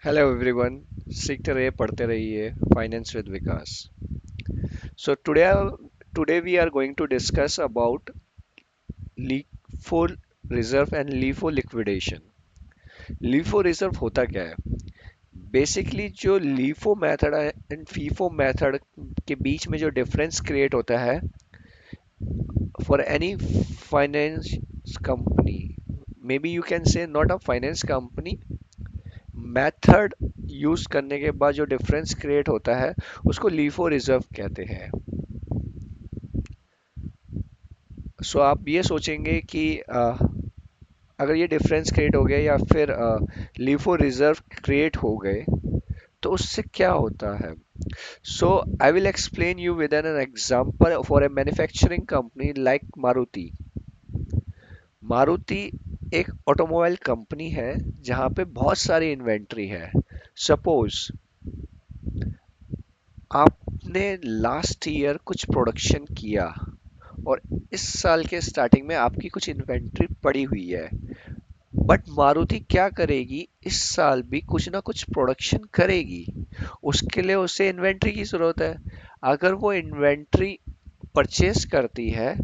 Hello everyone, सीखते रहिए, पढ़ते रहिए। Finance with Vikas. So today we are going to discuss about LIFO reserve and LIFO liquidation. LIFO reserve होता क्या है? बेसिकली जो LIFO method and FIFO method के बीच में जो डिफरेंस क्रिएट होता है for any finance company, maybe you can say not a finance company, method use करने के बाद जो डिफरेंस क्रिएट होता है उसको लीफो रिजर्व कहते हैं। सो आप ये सोचेंगे कि अगर ये डिफरेंस क्रिएट हो गया या फिर लीफो रिजर्व क्रिएट हो गए तो उससे क्या होता है। So I will explain you with an example for a manufacturing company like Maruti. Maruti एक ऑटोमोबाइल कंपनी है जहाँ पे बहुत सारी इन्वेंट्री है। सपोज आपने लास्ट ईयर कुछ प्रोडक्शन किया और इस साल के स्टार्टिंग में आपकी कुछ इन्वेंट्री पड़ी हुई है, बट मारुति क्या करेगी, इस साल भी कुछ ना कुछ प्रोडक्शन करेगी। उसके लिए उसे इन्वेंट्री की जरूरत है। अगर वो इन्वेंट्री परचेस करती है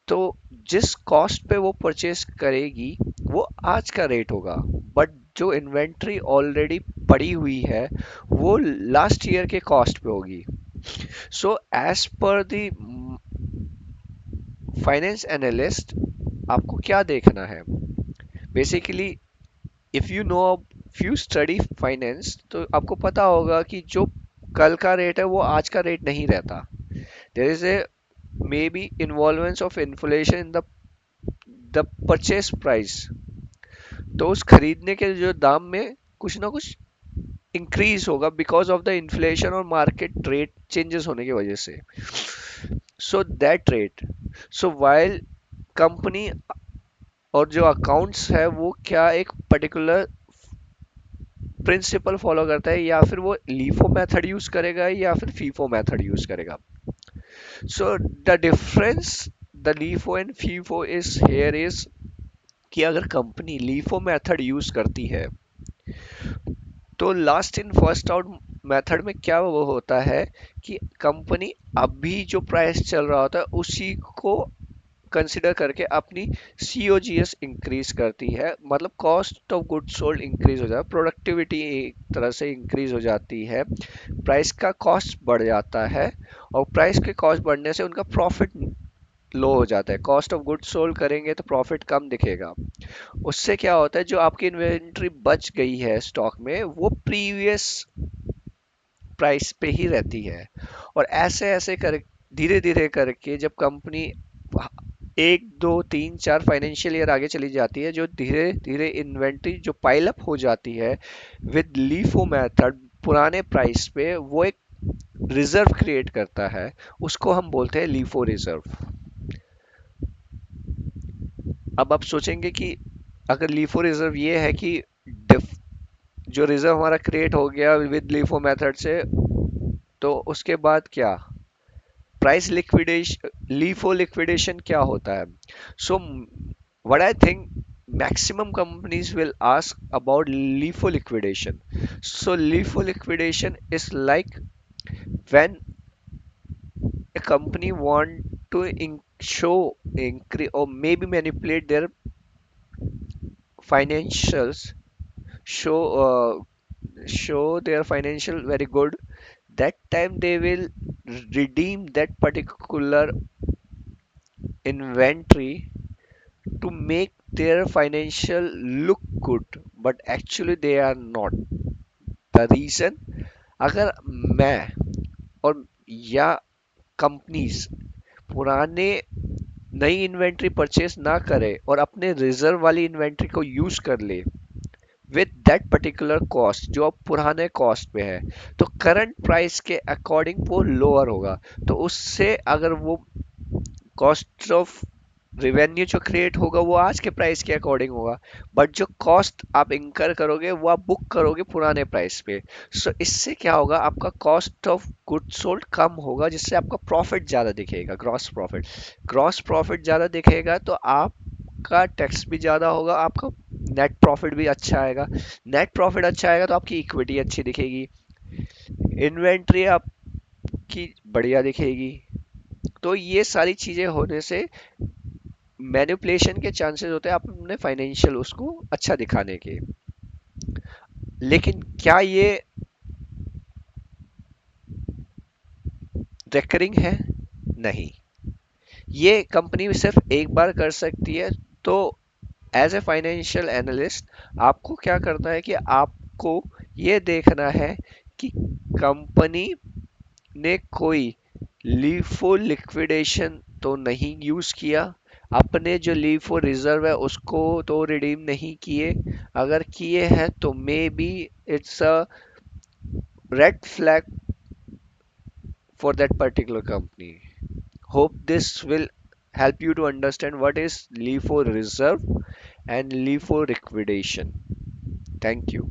तो जिस कॉस्ट पे वो परचेस करेगी वो आज का रेट होगा, बट जो इन्वेंट्री ऑलरेडी पड़ी हुई है वो लास्ट ईयर के कॉस्ट पे होगी। So as per the finance analyst आपको क्या देखना है? Basically if you know, if you study finance तो आपको पता होगा कि जो कल का रेट है वो आज का रेट नहीं रहता। There is a maybe involvement of inflation in the purchase price. तो उस खरीदने के जो दाम में कुछ ना कुछ इंक्रीज होगा बिकॉज ऑफ द इन्फ्लेशन और मार्केट रेट चेंजेस होने की वजह से। So that rate, so while company और जो अकाउंट्स है वो क्या एक पर्टिकुलर प्रिंसिपल फॉलो करता है, या फिर वो लीफो मेथड यूज करेगा या फिर फीफो मेथड यूज करेगा। So the difference the LIFO and FIFO is here is कि अगर कंपनी लीफो मेथड यूज करती है तो last in first out method में क्या वो होता है कि कंपनी अभी जो प्राइस चल रहा होता है उसी को कंसिडर करके अपनी COGS इंक्रीज करती है, मतलब cost of good sold increase हो जाता है, प्रोडक्टिविटी एक तरह से इंक्रीज हो जाती है, प्राइस का कॉस्ट बढ़ जाता है और प्राइस के कॉस्ट बढ़ने से उनका प्रॉफिट लो हो जाता है। कॉस्ट ऑफ गुड सोल्ड करेंगे तो प्रॉफिट कम दिखेगा। उससे क्या होता है, जो आपकी इन्वेंट्री बच गई है स्टॉक में वो प्रीवियस प्राइस पे ही रहती है। और ऐसे ऐसे कर धीरे धीरे करके जब कंपनी एक दो तीन चार फाइनेंशियल ईयर आगे चली जाती है, जो धीरे धीरे इन्वेंट्री जो पाइल अप हो जाती है विद लीफो मेथड पुराने प्राइस पे, वो एक रिजर्व क्रिएट करता है। उसको हम बोलते हैं लीफो रिजर्व। अब आप सोचेंगे कि अगर लीफो रिजर्व ये है कि जो रिजर्व हमारा क्रिएट हो गया विद लीफो मेथड से, तो उसके बाद क्या? प्राइस लिक्विडेशन, लीफो लिक्विडेशन क्या होता है? So what I think maximum companies will ask about LIFO liquidation. So LIFO liquidation is like when a company want to show increase or maybe manipulate their financials, show show their financial very good, that time they will redeem that particular inventory to make their financial look good, but actually they are not. The reason, अगर मैं और या companies पुराने नई inventory purchase ना करे और अपने रिजर्व वाली इन्वेंट्री को यूज कर ले विद दैट पर्टिकुलर कॉस्ट जो अब पुराने कॉस्ट पे है, तो करंट प्राइस के अकॉर्डिंग वो लोअर होगा। तो उससे अगर वो कॉस्ट ऑफ रिवेन्यू जो क्रिएट होगा वो आज के प्राइस के अकॉर्डिंग होगा, बट जो कॉस्ट आप इंकर करोगे वो आप बुक करोगे पुराने प्राइस पे। सो इससे क्या होगा, आपका कॉस्ट ऑफ गुड सोल्ड कम होगा जिससे आपका प्रॉफिट ज़्यादा दिखेगा, ग्रॉस प्रॉफिट। ग्रॉस प्रॉफिट ज़्यादा दिखेगा तो आप आपका टैक्स भी ज़्यादा होगा, आपका नेट प्रॉफिट भी अच्छा आएगा। नेट प्रॉफिट अच्छा आएगा तो आपकी इक्विटी अच्छी दिखेगी, इन्वेंट्री आपकी बढ़िया दिखेगी। तो ये सारी चीज़ें होने से मैनिपुलेशन के चांसेस होते हैं अपने फाइनेंशियल उसको अच्छा दिखाने के। लेकिन क्या ये रेकरिंग है? नहीं, ये कंपनी सिर्फ एक बार कर सकती है। तो एज ए फाइनेंशियल एनालिस्ट आपको क्या करना है कि आपको ये देखना है कि कंपनी ने कोई लीफो लिक्विडेशन तो नहीं यूज किया, अपने जो लीफो रिजर्व है उसको तो रिडीम नहीं किए। अगर किए हैं तो may be it's a red flag for that particular company. Hope this will help you to understand what is LIFO reserve and LIFO liquidation. Thank you.